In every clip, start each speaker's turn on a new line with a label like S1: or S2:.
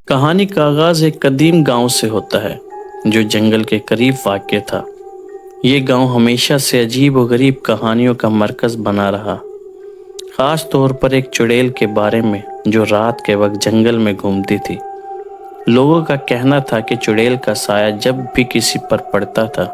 S1: کہانی کا آغاز ایک قدیم گاؤں سے ہوتا ہے جو جنگل کے قریب واقع تھا۔ یہ گاؤں ہمیشہ سے عجیب و غریب کہانیوں کا مرکز بنا رہا، خاص طور پر ایک چڑیل کے بارے میں جو رات کے وقت جنگل میں گھومتی تھی۔ لوگوں کا کہنا تھا کہ چڑیل کا سایہ جب بھی کسی پر پڑتا تھا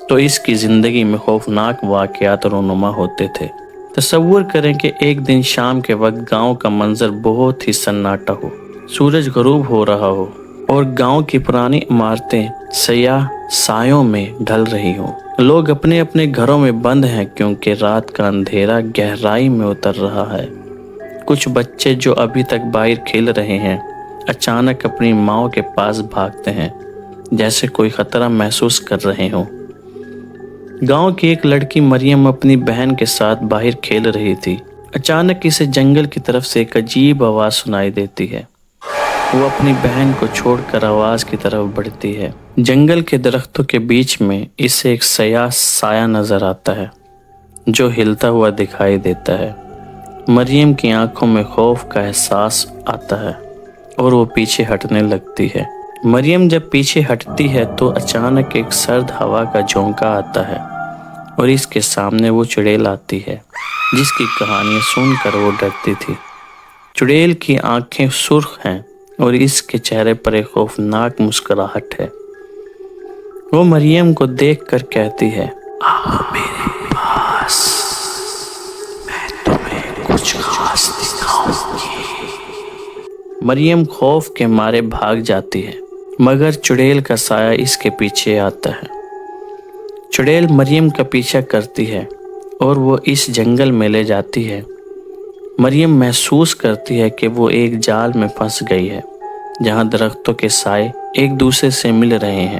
S1: تو اس کی زندگی میں خوفناک واقعات رونما ہوتے تھے۔ تصور کریں کہ ایک دن شام کے وقت گاؤں کا منظر بہت ہی سناٹا ہو، سورج غروب ہو رہا ہو اور گاؤں کی پرانی عمارتیں سیاہ سایوں میں ڈھل رہی ہوں۔ لوگ اپنے اپنے گھروں میں بند ہیں کیونکہ رات کا اندھیرا گہرائی میں اتر رہا ہے۔ کچھ بچے جو ابھی تک باہر کھیل رہے ہیں اچانک اپنی ماں کے پاس بھاگتے ہیں جیسے کوئی خطرہ محسوس کر رہے ہوں۔ گاؤں کی ایک لڑکی مریم اپنی بہن کے ساتھ باہر کھیل رہی تھی۔ اچانک اسے جنگل کی طرف سے ایک عجیب آواز سنائی دیتی ہے۔ وہ اپنی بہن کو چھوڑ کر آواز کی طرف بڑھتی ہے۔ جنگل کے درختوں کے بیچ میں اسے ایک سیاہ سایہ نظر آتا ہے جو ہلتا ہوا دکھائی دیتا ہے۔ مریم کی آنکھوں میں خوف کا احساس آتا ہے اور وہ پیچھے ہٹنے لگتی ہے۔ مریم جب پیچھے ہٹتی ہے تو اچانک ایک سرد ہوا کا جھونکا آتا ہے اور اس کے سامنے وہ چڑیل آتی ہے جس کی کہانی سن کر وہ ڈرتی تھی۔ چڑیل کی آنکھیں سرخ ہیں اور اس کے چہرے پر ایک خوفناک مسکراہٹ ہے۔ وہ مریم کو دیکھ کر کہتی ہے، آؤ میرے پاس، میں تمہیں کچھ خاص دکھاؤں گی۔ مریم خوف کے مارے بھاگ جاتی ہے مگر چڑیل کا سایہ اس کے پیچھے آتا ہے۔ چڑیل مریم کا پیچھا کرتی ہے اور وہ اس جنگل میں لے جاتی ہے۔ مریم محسوس کرتی ہے کہ وہ ایک جال میں پھنس گئی ہے جہاں درختوں کے سائے ایک دوسرے سے مل رہے ہیں۔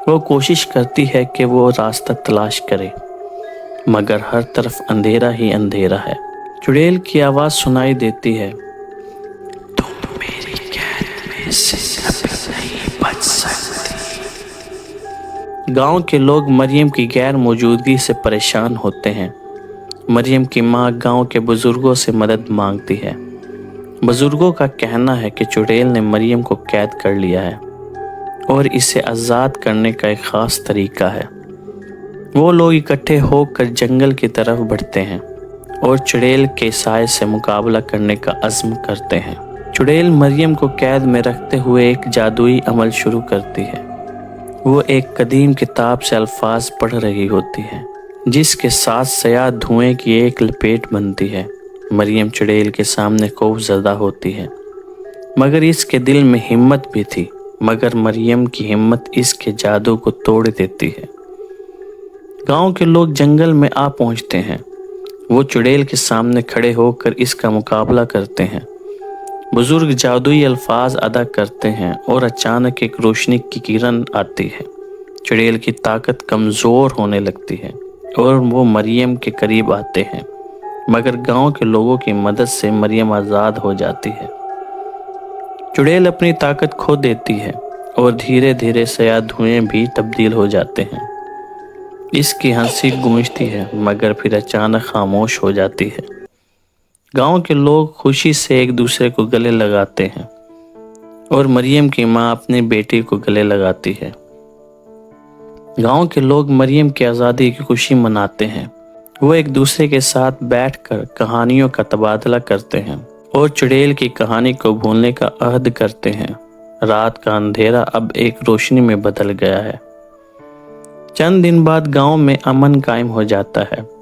S1: وہ کوشش کرتی ہے کہ وہ راستہ تلاش کرے مگر ہر طرف اندھیرا ہی اندھیرا ہے۔ چڑیل کی آواز سنائی دیتی ہے، تم میری قید میں سے کبھی نہیں بچ سکتی۔ گاؤں کے لوگ مریم کی غیر موجودگی سے پریشان ہوتے ہیں۔ مریم کی ماں گاؤں کے بزرگوں سے مدد مانگتی ہے۔ بزرگوں کا کہنا ہے کہ چڑیل نے مریم کو قید کر لیا ہے اور اسے آزاد کرنے کا ایک خاص طریقہ ہے۔ وہ لوگ اکٹھے ہو کر جنگل کی طرف بڑھتے ہیں اور چڑیل کے سائے سے مقابلہ کرنے کا عزم کرتے ہیں۔ چڑیل مریم کو قید میں رکھتے ہوئے ایک جادوئی عمل شروع کرتی ہے۔ وہ ایک قدیم کتاب سے الفاظ پڑھ رہی ہوتی ہے جس کے ساتھ سیاہ دھوئیں کی ایک لپیٹ بنتی ہے۔ مریم چڑیل کے سامنے خوف زدہ ہوتی ہے مگر اس کے دل میں ہمت بھی تھی، مگر مریم کی ہمت اس کے جادو کو توڑ دیتی ہے۔ گاؤں کے لوگ جنگل میں آ پہنچتے ہیں۔ وہ چڑیل کے سامنے کھڑے ہو کر اس کا مقابلہ کرتے ہیں۔ بزرگ جادوئی الفاظ ادا کرتے ہیں اور اچانک ایک روشنی کی کرن آتی ہے۔ چڑیل کی طاقت کمزور ہونے لگتی ہے اور وہ مریم کے قریب آتے ہیں مگر گاؤں کے لوگوں کی مدد سے مریم آزاد ہو جاتی ہے۔ چڑیل اپنی طاقت کھو دیتی ہے اور دھیرے دھیرے سیاہ دھوئیں بھی تبدیل ہو جاتے ہیں۔ اس کی ہنسی گونجتی ہے مگر پھر اچانک خاموش ہو جاتی ہے۔ گاؤں کے لوگ خوشی سے ایک دوسرے کو گلے لگاتے ہیں اور مریم کی ماں اپنی بیٹی کو گلے لگاتی ہے۔ گاؤں کے لوگ مریم کی آزادی کی خوشی مناتے ہیں۔ وہ ایک دوسرے کے ساتھ بیٹھ کر کہانیوں کا تبادلہ کرتے ہیں اور چڑیل کی کہانی کو بھولنے کا عہد کرتے ہیں۔ رات کا اندھیرا اب ایک روشنی میں بدل گیا ہے۔ چند دن بعد گاؤں میں امن قائم ہو جاتا ہے۔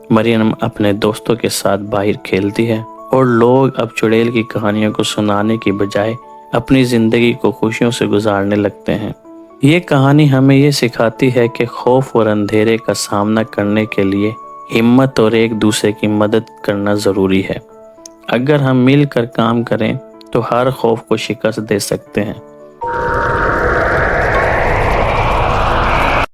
S1: مریم اپنے دوستوں کے ساتھ باہر کھیلتی ہے اور لوگ اب چڑیل کی کہانیوں کو سنانے کی بجائے اپنی زندگی کو خوشیوں سے گزارنے لگتے ہیں۔ یہ کہانی ہمیں یہ سکھاتی ہے کہ خوف اور اندھیرے کا سامنا کرنے کے لیے ہمت اور ایک دوسرے کی مدد کرنا ضروری ہے۔ اگر ہم مل کر کام کریں تو ہر خوف کو شکست دے سکتے ہیں۔